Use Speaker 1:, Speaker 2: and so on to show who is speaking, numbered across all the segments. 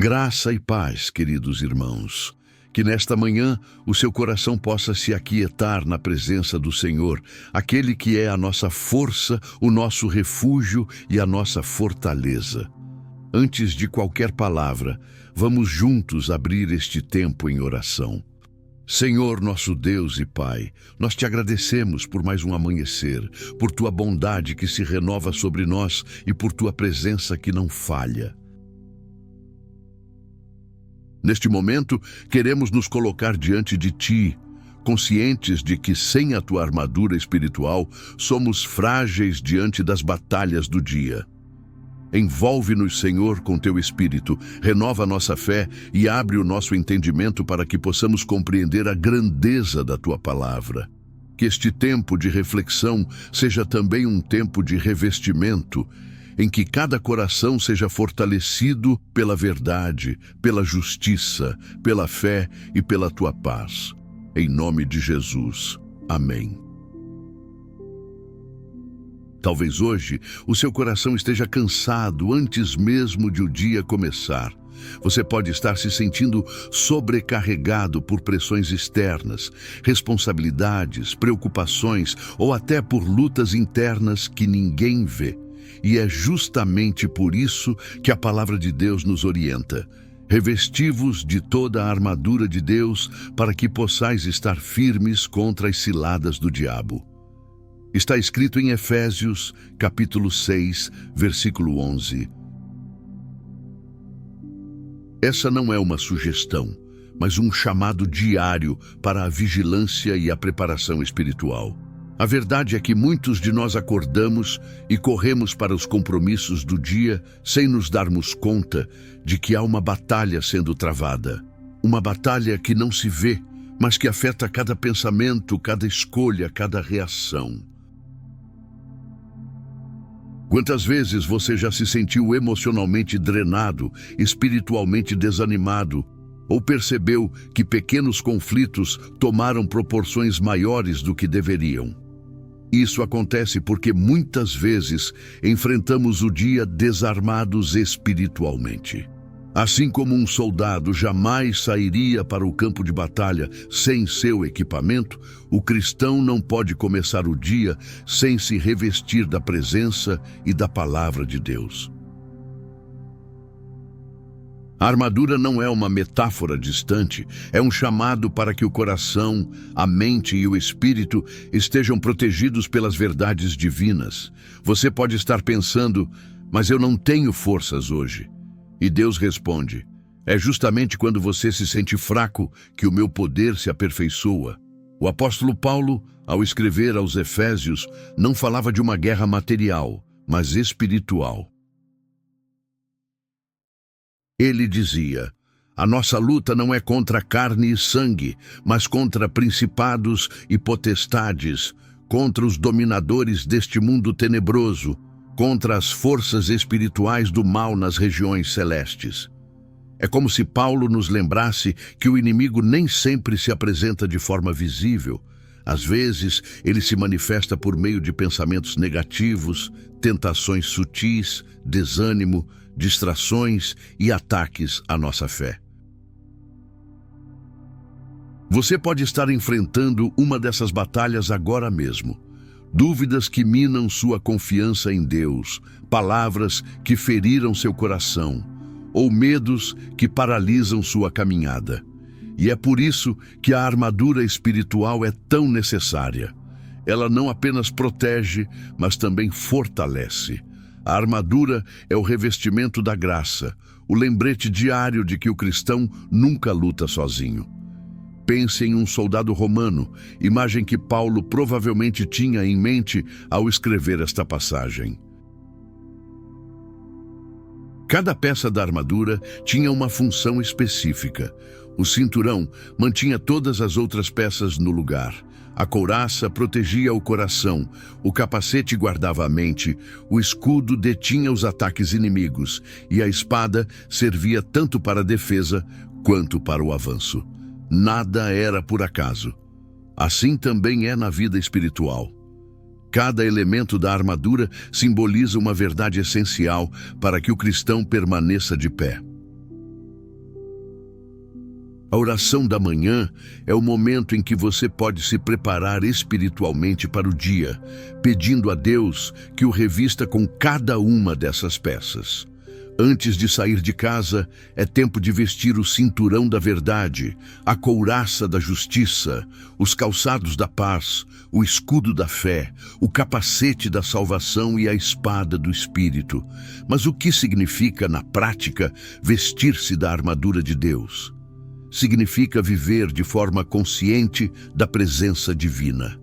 Speaker 1: Graça e paz, queridos irmãos. Que nesta manhã o seu coração possa se aquietar na presença do Senhor, aquele que é a nossa força, o nosso refúgio e a nossa fortaleza. Antes de qualquer palavra, vamos juntos abrir este tempo em oração. Senhor, nosso Deus e Pai, nós te agradecemos por mais um amanhecer, por tua bondade que se renova sobre nós e por tua presença que não falha. Neste momento, queremos nos colocar diante de Ti, conscientes de que sem a Tua armadura espiritual, somos frágeis diante das batalhas do dia. Envolve-nos, Senhor, com Teu Espírito, renova nossa fé e abre o nosso entendimento para que possamos compreender a grandeza da Tua palavra. Que este tempo de reflexão seja também um tempo de revestimento, em que cada coração seja fortalecido pela verdade, pela justiça, pela fé e pela Tua paz. Em nome de Jesus. Amém. Talvez hoje o seu coração esteja cansado antes mesmo de o dia começar. Você pode estar se sentindo sobrecarregado por pressões externas, responsabilidades, preocupações ou até por lutas internas que ninguém vê. E é justamente por isso que a palavra de Deus nos orienta. Revesti-vos de toda a armadura de Deus para que possais estar firmes contra as ciladas do diabo. Está escrito em Efésios, capítulo 6, versículo 11. Essa não é uma sugestão, mas um chamado diário para a vigilância e a preparação espiritual. A verdade é que muitos de nós acordamos e corremos para os compromissos do dia sem nos darmos conta de que há uma batalha sendo travada. Uma batalha que não se vê, mas que afeta cada pensamento, cada escolha, cada reação. Quantas vezes você já se sentiu emocionalmente drenado, espiritualmente desanimado, ou percebeu que pequenos conflitos tomaram proporções maiores do que deveriam? Isso acontece porque muitas vezes enfrentamos o dia desarmados espiritualmente. Assim como um soldado jamais sairia para o campo de batalha sem seu equipamento, o cristão não pode começar o dia sem se revestir da presença e da palavra de Deus. A armadura não é uma metáfora distante, é um chamado para que o coração, a mente e o espírito estejam protegidos pelas verdades divinas. Você pode estar pensando, mas eu não tenho forças hoje. E Deus responde, é justamente quando você se sente fraco que o meu poder se aperfeiçoa. O apóstolo Paulo, ao escrever aos Efésios, não falava de uma guerra material, mas espiritual. Ele dizia, a nossa luta não é contra carne e sangue, mas contra principados e potestades, contra os dominadores deste mundo tenebroso, contra as forças espirituais do mal nas regiões celestes. É como se Paulo nos lembrasse que o inimigo nem sempre se apresenta de forma visível. Às vezes, ele se manifesta por meio de pensamentos negativos, tentações sutis, desânimo, distrações e ataques à nossa fé. Você pode estar enfrentando uma dessas batalhas agora mesmo. Dúvidas que minam sua confiança em Deus, palavras que feriram seu coração, ou medos que paralisam sua caminhada. E é por isso que a armadura espiritual é tão necessária. Ela não apenas protege, mas também fortalece. A armadura é o revestimento da graça, o lembrete diário de que o cristão nunca luta sozinho. Pense em um soldado romano, imagem que Paulo provavelmente tinha em mente ao escrever esta passagem. Cada peça da armadura tinha uma função específica. O cinturão mantinha todas as outras peças no lugar. A couraça protegia o coração, o capacete guardava a mente, o escudo detinha os ataques inimigos e a espada servia tanto para a defesa quanto para o avanço. Nada era por acaso. Assim também é na vida espiritual. Cada elemento da armadura simboliza uma verdade essencial para que o cristão permaneça de pé. A oração da manhã é o momento em que você pode se preparar espiritualmente para o dia, pedindo a Deus que o revista com cada uma dessas peças. Antes de sair de casa, é tempo de vestir o cinturão da verdade, a couraça da justiça, os calçados da paz, o escudo da fé, o capacete da salvação e a espada do Espírito. Mas o que significa, na prática, vestir-se da armadura de Deus? Significa viver de forma consciente da presença divina.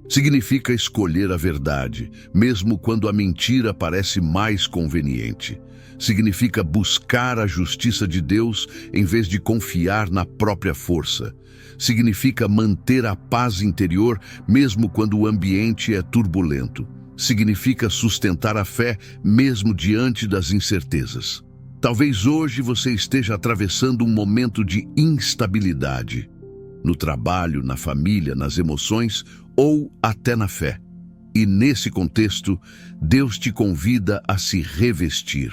Speaker 1: Significa escolher a verdade, mesmo quando a mentira parece mais conveniente. Significa buscar a justiça de Deus em vez de confiar na própria força. Significa manter a paz interior mesmo quando o ambiente é turbulento. Significa sustentar a fé mesmo diante das incertezas. Talvez hoje você esteja atravessando um momento de instabilidade. No trabalho, na família, nas emoções ou até na fé. E nesse contexto, Deus te convida a se revestir.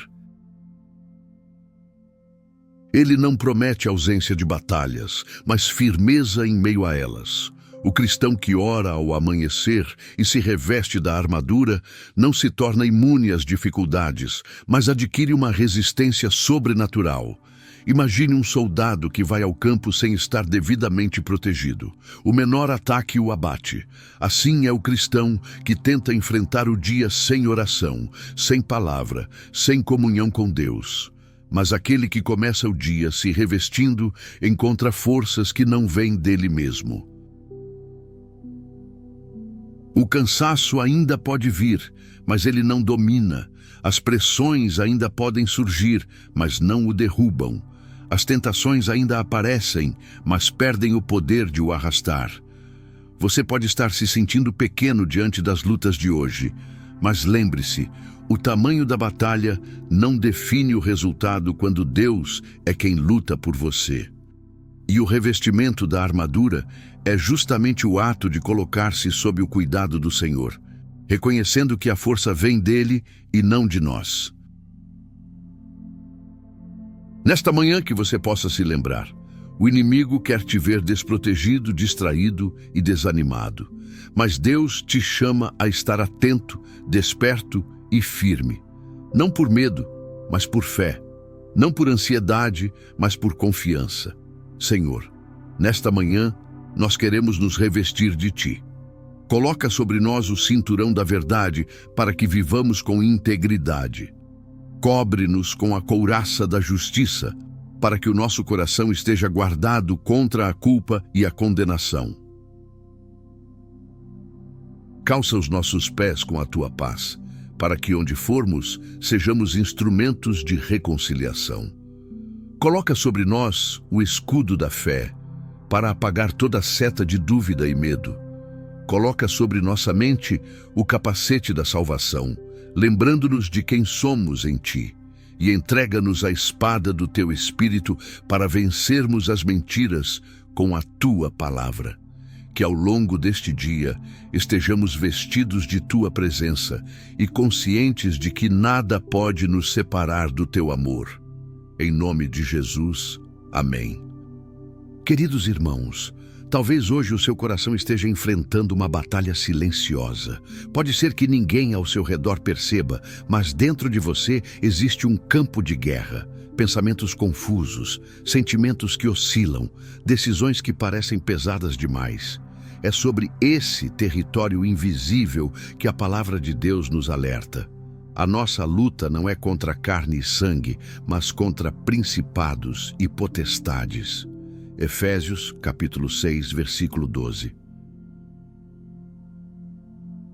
Speaker 1: Ele não promete ausência de batalhas, mas firmeza em meio a elas. O cristão que ora ao amanhecer e se reveste da armadura não se torna imune às dificuldades, mas adquire uma resistência sobrenatural. Imagine um soldado que vai ao campo sem estar devidamente protegido. O menor ataque o abate. Assim é o cristão que tenta enfrentar o dia sem oração, sem palavra, sem comunhão com Deus. Mas aquele que começa o dia se revestindo encontra forças que não vêm dele mesmo. O cansaço ainda pode vir, mas ele não domina. As pressões ainda podem surgir, mas não o derrubam. As tentações ainda aparecem, mas perdem o poder de o arrastar. Você pode estar se sentindo pequeno diante das lutas de hoje, mas lembre-se, o tamanho da batalha não define o resultado quando Deus é quem luta por você. E o revestimento da armadura é justamente o ato de colocar-se sob o cuidado do Senhor, reconhecendo que a força vem dele e não de nós. Nesta manhã que você possa se lembrar, o inimigo quer te ver desprotegido, distraído e desanimado. Mas Deus te chama a estar atento, desperto e firme. Não por medo, mas por fé. Não por ansiedade, mas por confiança. Senhor, nesta manhã, nós queremos nos revestir de Ti. Coloca sobre nós o cinturão da verdade para que vivamos com integridade. Cobre-nos com a couraça da justiça, para que o nosso coração esteja guardado contra a culpa e a condenação. Calça os nossos pés com a Tua paz, para que onde formos, sejamos instrumentos de reconciliação. Coloca sobre nós o escudo da fé, para apagar toda seta de dúvida e medo. Coloca sobre nossa mente o capacete da salvação, lembrando-nos de quem somos em Ti, e entrega-nos a espada do Teu Espírito para vencermos as mentiras com a Tua palavra. Que ao longo deste dia estejamos vestidos de Tua presença e conscientes de que nada pode nos separar do Teu amor. Em nome de Jesus, amém. Queridos irmãos, talvez hoje o seu coração esteja enfrentando uma batalha silenciosa. Pode ser que ninguém ao seu redor perceba, mas dentro de você existe um campo de guerra. Pensamentos confusos, sentimentos que oscilam, decisões que parecem pesadas demais. É sobre esse território invisível que a palavra de Deus nos alerta. A nossa luta não é contra carne e sangue, mas contra principados e potestades. Efésios, capítulo 6, versículo 12.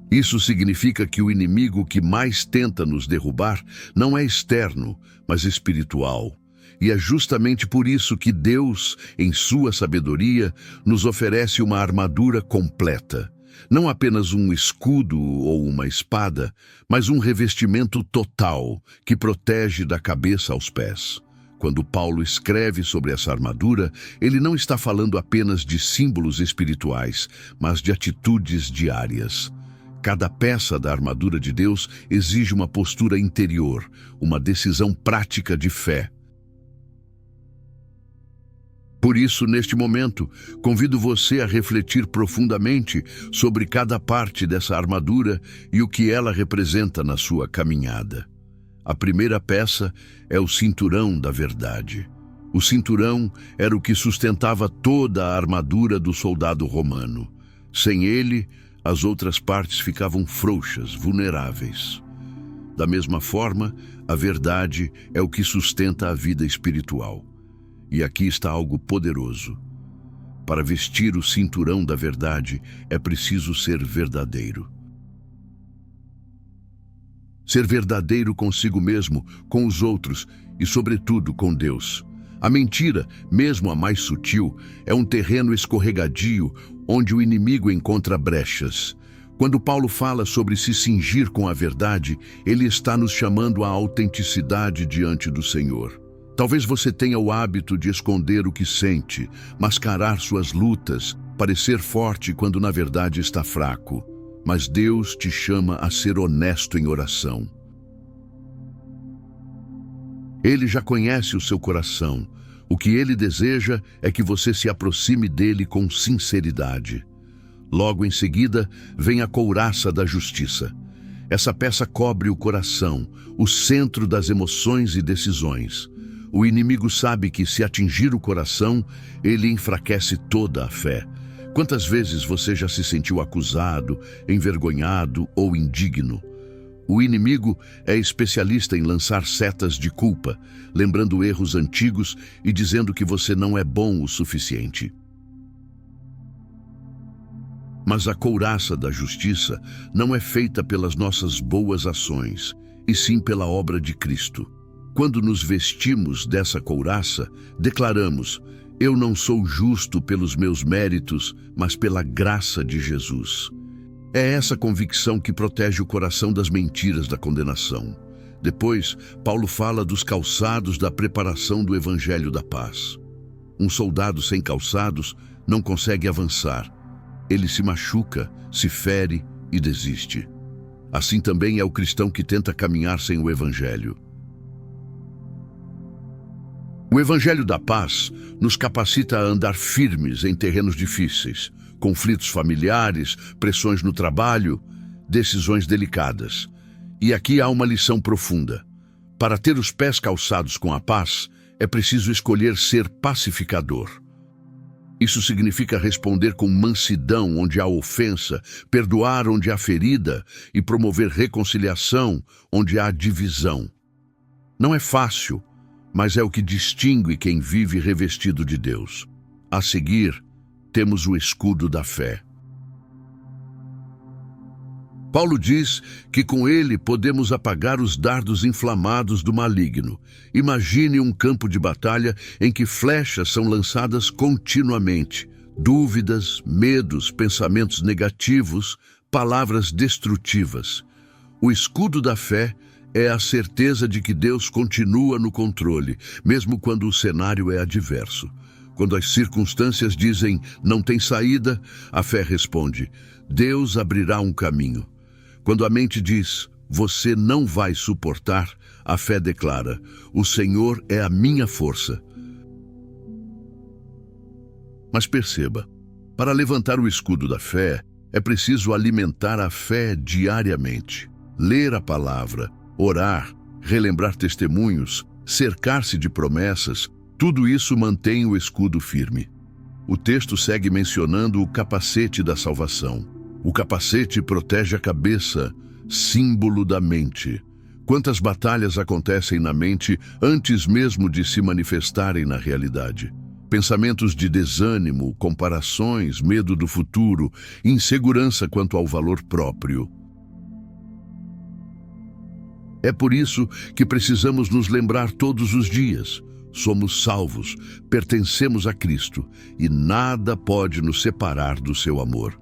Speaker 1: Isso significa que o inimigo que mais tenta nos derrubar não é externo, mas espiritual. E é justamente por isso que Deus, em sua sabedoria, nos oferece uma armadura completa. Não apenas um escudo ou uma espada, mas um revestimento total que protege da cabeça aos pés. Quando Paulo escreve sobre essa armadura, ele não está falando apenas de símbolos espirituais, mas de atitudes diárias. Cada peça da armadura de Deus exige uma postura interior, uma decisão prática de fé. Por isso, neste momento, convido você a refletir profundamente sobre cada parte dessa armadura e o que ela representa na sua caminhada. A primeira peça é o cinturão da verdade. O cinturão era o que sustentava toda a armadura do soldado romano. Sem ele, as outras partes ficavam frouxas, vulneráveis. Da mesma forma, a verdade é o que sustenta a vida espiritual. E aqui está algo poderoso. Para vestir o cinturão da verdade, é preciso ser verdadeiro. Ser verdadeiro consigo mesmo, com os outros e, sobretudo, com Deus. A mentira, mesmo a mais sutil, é um terreno escorregadio onde o inimigo encontra brechas. Quando Paulo fala sobre se cingir com a verdade, ele está nos chamando à autenticidade diante do Senhor. Talvez você tenha o hábito de esconder o que sente, mascarar suas lutas, parecer forte quando na verdade está fraco. Mas Deus te chama a ser honesto em oração. Ele já conhece o seu coração. O que ele deseja é que você se aproxime dele com sinceridade. Logo em seguida, vem a couraça da justiça. Essa peça cobre o coração, o centro das emoções e decisões. O inimigo sabe que, se atingir o coração, ele enfraquece toda a fé. Quantas vezes você já se sentiu acusado, envergonhado ou indigno? O inimigo é especialista em lançar setas de culpa, lembrando erros antigos e dizendo que você não é bom o suficiente. Mas a couraça da justiça não é feita pelas nossas boas ações, e sim pela obra de Cristo. Quando nos vestimos dessa couraça, declaramos: eu não sou justo pelos meus méritos, mas pela graça de Jesus. É essa convicção que protege o coração das mentiras da condenação. Depois, Paulo fala dos calçados da preparação do Evangelho da Paz. Um soldado sem calçados não consegue avançar. Ele se machuca, se fere e desiste. Assim também é o cristão que tenta caminhar sem o Evangelho. O Evangelho da Paz nos capacita a andar firmes em terrenos difíceis, conflitos familiares, pressões no trabalho, decisões delicadas. E aqui há uma lição profunda. Para ter os pés calçados com a paz, é preciso escolher ser pacificador. Isso significa responder com mansidão onde há ofensa, perdoar onde há ferida e promover reconciliação onde há divisão. Não é fácil, mas é o que distingue quem vive revestido de Deus. A seguir, temos o escudo da fé. Paulo diz que com ele podemos apagar os dardos inflamados do maligno. Imagine um campo de batalha em que flechas são lançadas continuamente. Dúvidas, medos, pensamentos negativos, palavras destrutivas. O escudo da fé é a certeza de que Deus continua no controle, mesmo quando o cenário é adverso. Quando as circunstâncias dizem não tem saída, a fé responde: Deus abrirá um caminho. Quando a mente diz você não vai suportar, a fé declara: o Senhor é a minha força. Mas perceba, para levantar o escudo da fé, é preciso alimentar a fé diariamente. Ler a palavra, orar, relembrar testemunhos, cercar-se de promessas, tudo isso mantém o escudo firme. O texto segue mencionando o capacete da salvação. O capacete protege a cabeça, símbolo da mente. Quantas batalhas acontecem na mente antes mesmo de se manifestarem na realidade? Pensamentos de desânimo, comparações, medo do futuro, insegurança quanto ao valor próprio. É por isso que precisamos nos lembrar todos os dias. Somos salvos, pertencemos a Cristo e nada pode nos separar do seu amor.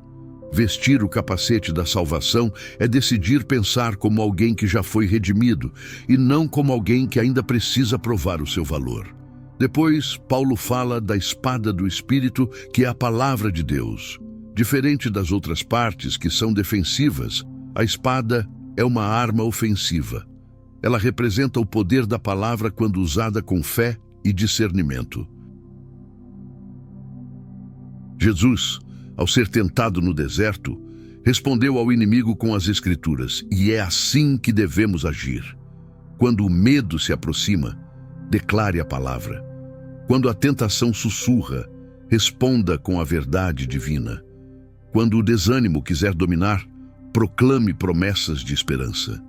Speaker 1: Vestir o capacete da salvação é decidir pensar como alguém que já foi redimido e não como alguém que ainda precisa provar o seu valor. Depois, Paulo fala da espada do Espírito, que é a palavra de Deus. Diferente das outras partes que são defensivas, a espada é uma arma ofensiva. Ela representa o poder da palavra quando usada com fé e discernimento. Jesus, ao ser tentado no deserto, respondeu ao inimigo com as Escrituras, e é assim que devemos agir. Quando o medo se aproxima, declare a palavra. Quando a tentação sussurra, responda com a verdade divina. Quando o desânimo quiser dominar, proclame promessas de esperança.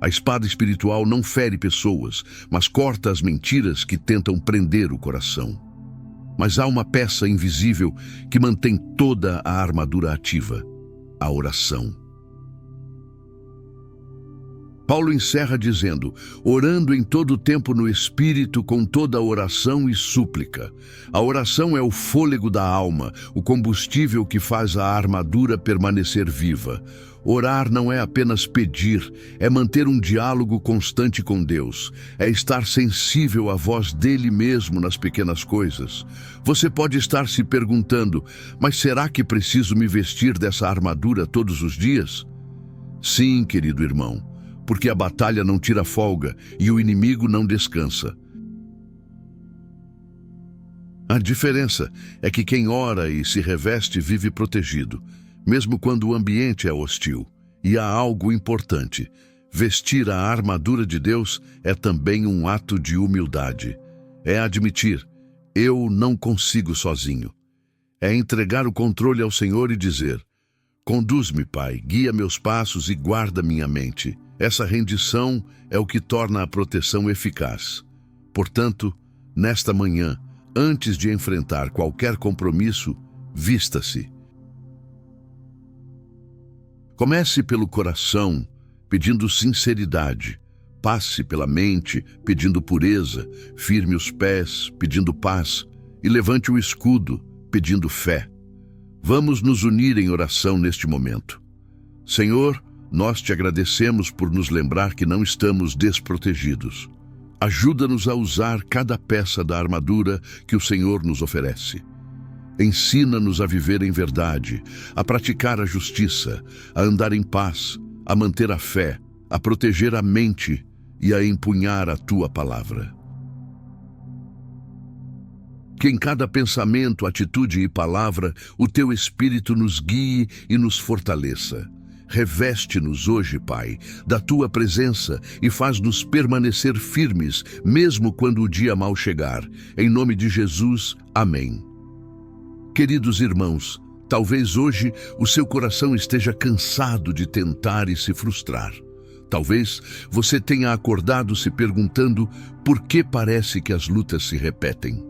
Speaker 1: A espada espiritual não fere pessoas, mas corta as mentiras que tentam prender o coração. Mas há uma peça invisível que mantém toda a armadura ativa: a oração. Paulo encerra dizendo: orando em todo o tempo no Espírito com toda oração e súplica. A oração é o fôlego da alma, o combustível que faz a armadura permanecer viva. Orar não é apenas pedir, é manter um diálogo constante com Deus. É estar sensível à voz dele mesmo nas pequenas coisas. Você pode estar se perguntando: mas será que preciso me vestir dessa armadura todos os dias? Sim, querido irmão, porque a batalha não tira folga e o inimigo não descansa. A diferença é que quem ora e se reveste vive protegido, mesmo quando o ambiente é hostil. E há algo importante: vestir a armadura de Deus é também um ato de humildade. É admitir: eu não consigo sozinho. É entregar o controle ao Senhor e dizer: conduz-me, Pai, guia meus passos e guarda minha mente. Essa rendição é o que torna a proteção eficaz. Portanto, nesta manhã, antes de enfrentar qualquer compromisso, vista-se. Comece pelo coração, pedindo sinceridade. Passe pela mente, pedindo pureza. Firme os pés, pedindo paz. E levante o escudo, pedindo fé. Vamos nos unir em oração neste momento. Senhor, nós te agradecemos por nos lembrar que não estamos desprotegidos. Ajuda-nos a usar cada peça da armadura que o Senhor nos oferece. Ensina-nos a viver em verdade, a praticar a justiça, a andar em paz, a manter a fé, a proteger a mente e a empunhar a tua palavra. Que em cada pensamento, atitude e palavra, o teu Espírito nos guie e nos fortaleça. Reveste-nos hoje, Pai, da tua presença e faz-nos permanecer firmes, mesmo quando o dia mal chegar. Em nome de Jesus, amém. Queridos irmãos, talvez hoje o seu coração esteja cansado de tentar e se frustrar. Talvez você tenha acordado se perguntando por que parece que as lutas se repetem.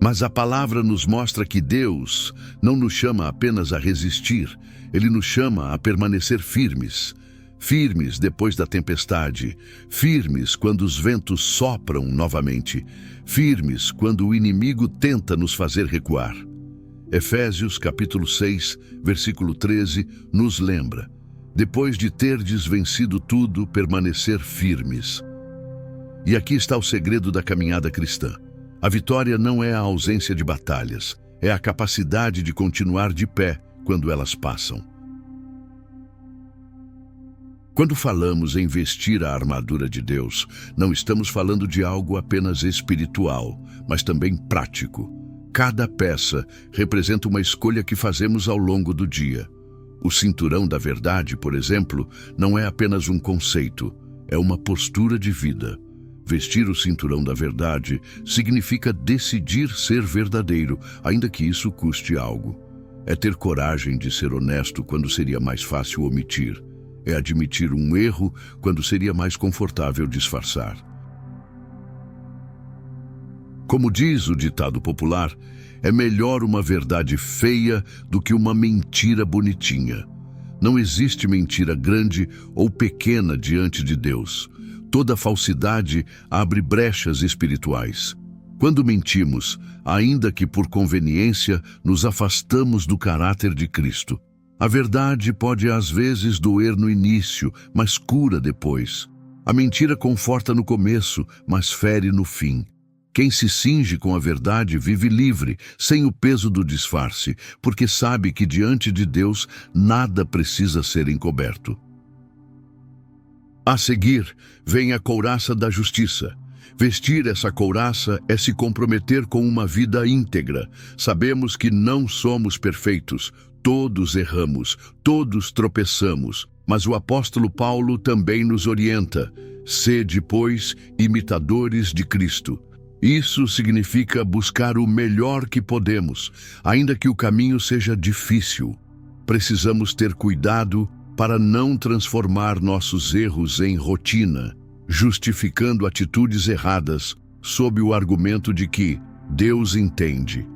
Speaker 1: Mas a palavra nos mostra que Deus não nos chama apenas a resistir, Ele nos chama a permanecer firmes. Firmes depois da tempestade, firmes quando os ventos sopram novamente, firmes quando o inimigo tenta nos fazer recuar. Efésios capítulo 6, versículo 13, nos lembra: depois de terdes vencido tudo, permanecer firmes. E aqui está o segredo da caminhada cristã. A vitória não é a ausência de batalhas, é a capacidade de continuar de pé quando elas passam. Quando falamos em vestir a armadura de Deus, não estamos falando de algo apenas espiritual, mas também prático. Cada peça representa uma escolha que fazemos ao longo do dia. O cinturão da verdade, por exemplo, não é apenas um conceito, é uma postura de vida. Vestir o cinturão da verdade significa decidir ser verdadeiro, ainda que isso custe algo. É ter coragem de ser honesto quando seria mais fácil omitir. É admitir um erro quando seria mais confortável disfarçar. Como diz o ditado popular, é melhor uma verdade feia do que uma mentira bonitinha. Não existe mentira grande ou pequena diante de Deus. Toda falsidade abre brechas espirituais. Quando mentimos, ainda que por conveniência, nos afastamos do caráter de Cristo. A verdade pode às vezes doer no início, mas cura depois. A mentira conforta no começo, mas fere no fim. Quem se cinge com a verdade vive livre, sem o peso do disfarce, porque sabe que diante de Deus nada precisa ser encoberto. A seguir, vem a couraça da justiça. Vestir essa couraça é se comprometer com uma vida íntegra. Sabemos que não somos perfeitos, todos erramos, todos tropeçamos, mas o apóstolo Paulo também nos orienta: sede, pois, imitadores de Cristo. Isso significa buscar o melhor que podemos, ainda que o caminho seja difícil. Precisamos ter cuidado para não transformar nossos erros em rotina, justificando atitudes erradas sob o argumento de que Deus entende.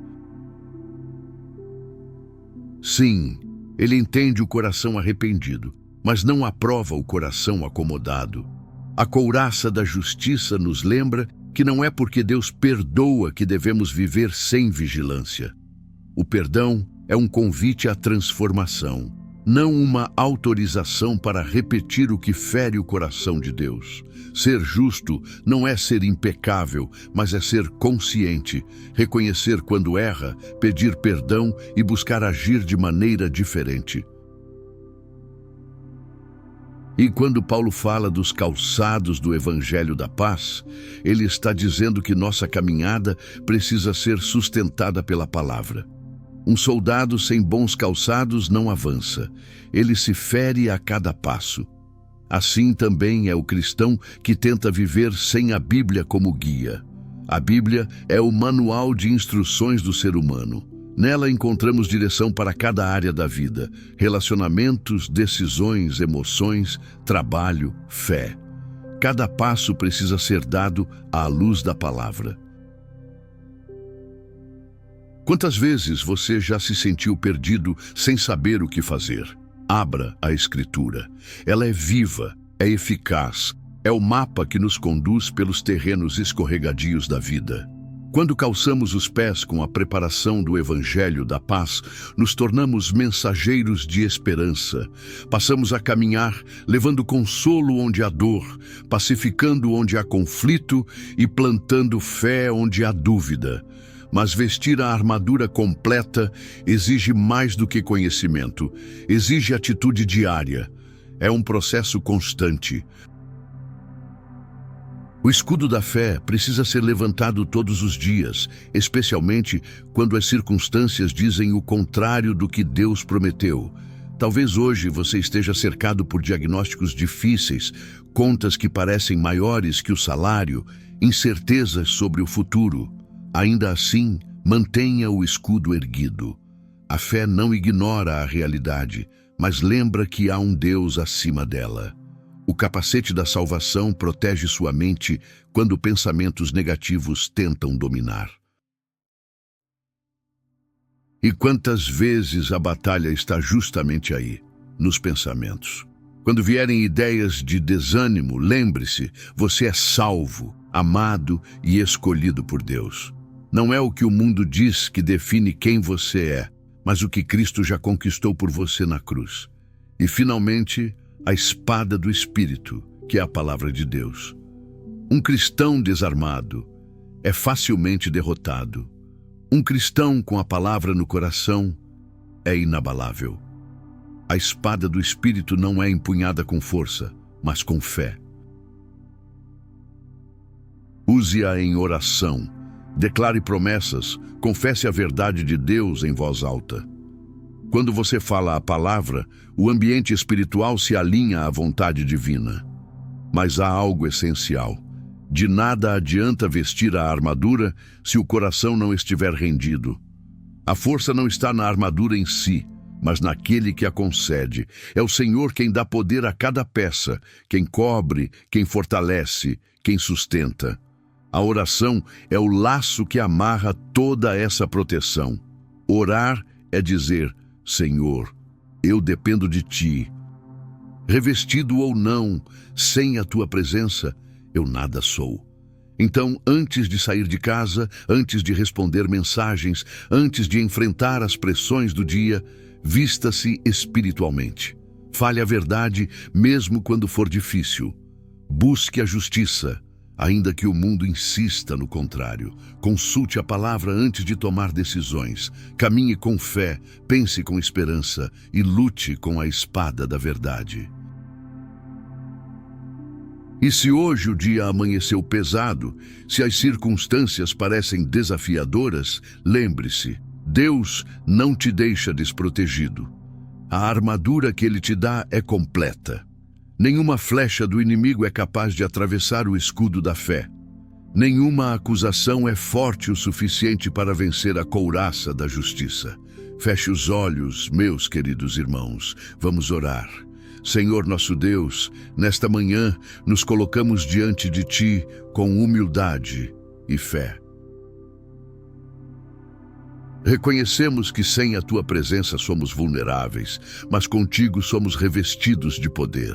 Speaker 1: Sim, Ele entende o coração arrependido, mas não aprova o coração acomodado. A couraça da justiça nos lembra que não é porque Deus perdoa que devemos viver sem vigilância. O perdão é um convite à transformação, não uma autorização para repetir o que fere o coração de Deus. Ser justo não é ser impecável, mas é ser consciente, reconhecer quando erra, pedir perdão e buscar agir de maneira diferente. E quando Paulo fala dos calçados do Evangelho da Paz, ele está dizendo que nossa caminhada precisa ser sustentada pela palavra. Um soldado sem bons calçados não avança, ele se fere a cada passo. Assim também é o cristão que tenta viver sem a Bíblia como guia. A Bíblia é o manual de instruções do ser humano. Nela encontramos direção para cada área da vida: relacionamentos, decisões, emoções, trabalho, fé. Cada passo precisa ser dado à luz da palavra. Quantas vezes você já se sentiu perdido sem saber o que fazer? Abra a Escritura. Ela é viva, é eficaz, é o mapa que nos conduz pelos terrenos escorregadios da vida. Quando calçamos os pés com a preparação do Evangelho da Paz, nos tornamos mensageiros de esperança. Passamos a caminhar, levando consolo onde há dor, pacificando onde há conflito e plantando fé onde há dúvida. Mas vestir a armadura completa exige mais do que conhecimento, exige atitude diária. É um processo constante. O escudo da fé precisa ser levantado todos os dias, especialmente quando as circunstâncias dizem o contrário do que Deus prometeu. Talvez hoje você esteja cercado por diagnósticos difíceis, contas que parecem maiores que o salário, incertezas sobre o futuro. Ainda assim, mantenha o escudo erguido. A fé não ignora a realidade, mas lembra que há um Deus acima dela. O capacete da salvação protege sua mente quando pensamentos negativos tentam dominar. E quantas vezes a batalha está justamente aí, nos pensamentos. Quando vierem ideias de desânimo, lembre-se, você é salvo, amado e escolhido por Deus. Não é o que o mundo diz que define quem você é, mas o que Cristo já conquistou por você na cruz. E, finalmente, a espada do Espírito, que é a palavra de Deus. Um cristão desarmado é facilmente derrotado. Um cristão com a palavra no coração é inabalável. A espada do Espírito não é empunhada com força, mas com fé. Use-a em oração, declare promessas, confesse a verdade de Deus em voz alta. Quando você fala a palavra, o ambiente espiritual se alinha à vontade divina. Mas há algo essencial. De nada adianta vestir a armadura se o coração não estiver rendido. A força não está na armadura em si, mas naquele que a concede. É o Senhor quem dá poder a cada peça, quem cobre, quem fortalece, quem sustenta. A oração é o laço que amarra toda essa proteção. Orar é dizer: Senhor, eu dependo de Ti. Revestido ou não, sem a Tua presença, eu nada sou. Então, antes de sair de casa, antes de responder mensagens, antes de enfrentar as pressões do dia, vista-se espiritualmente. Fale a verdade, mesmo quando for difícil. Busque a justiça, ainda que o mundo insista no contrário. Consulte a palavra antes de tomar decisões. Caminhe com fé, pense com esperança e lute com a espada da verdade. E se hoje o dia amanheceu pesado, se as circunstâncias parecem desafiadoras, lembre-se, Deus não te deixa desprotegido. A armadura que Ele te dá é completa. Nenhuma flecha do inimigo é capaz de atravessar o escudo da fé. Nenhuma acusação é forte o suficiente para vencer a couraça da justiça. Feche os olhos, meus queridos irmãos. Vamos orar. Senhor nosso Deus, nesta manhã nos colocamos diante de Ti com humildade e fé. Reconhecemos que sem a Tua presença somos vulneráveis, mas contigo somos revestidos de poder.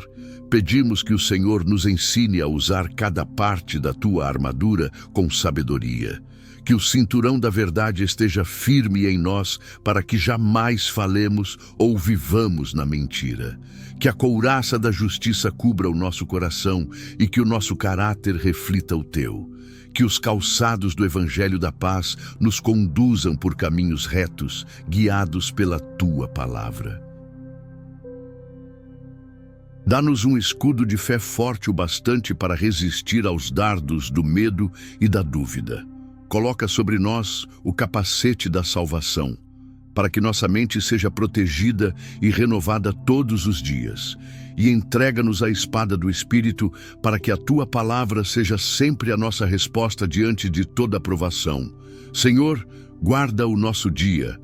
Speaker 1: Pedimos que o Senhor nos ensine a usar cada parte da Tua armadura com sabedoria. Que o cinturão da verdade esteja firme em nós para que jamais falemos ou vivamos na mentira. Que a couraça da justiça cubra o nosso coração e que o nosso caráter reflita o Teu. Que os calçados do Evangelho da Paz nos conduzam por caminhos retos, guiados pela Tua palavra. Dá-nos um escudo de fé forte o bastante para resistir aos dardos do medo e da dúvida. Coloca sobre nós o capacete da salvação, para que nossa mente seja protegida e renovada todos os dias. E entrega-nos a espada do Espírito, para que a Tua palavra seja sempre a nossa resposta diante de toda provação. Senhor, guarda o nosso dia,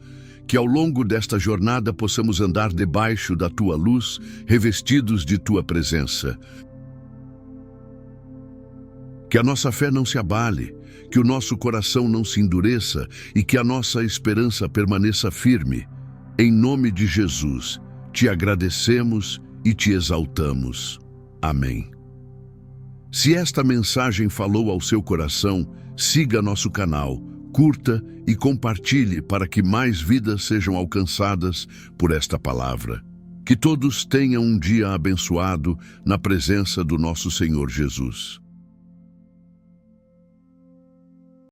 Speaker 1: que ao longo desta jornada possamos andar debaixo da Tua luz, revestidos de Tua presença. Que a nossa fé não se abale, que o nosso coração não se endureça e que a nossa esperança permaneça firme. Em nome de Jesus, te agradecemos e te exaltamos. Amém. Se esta mensagem falou ao seu coração, siga nosso canal, curta e compartilhe para que mais vidas sejam alcançadas por esta palavra. Que todos tenham um dia abençoado na presença do nosso Senhor Jesus.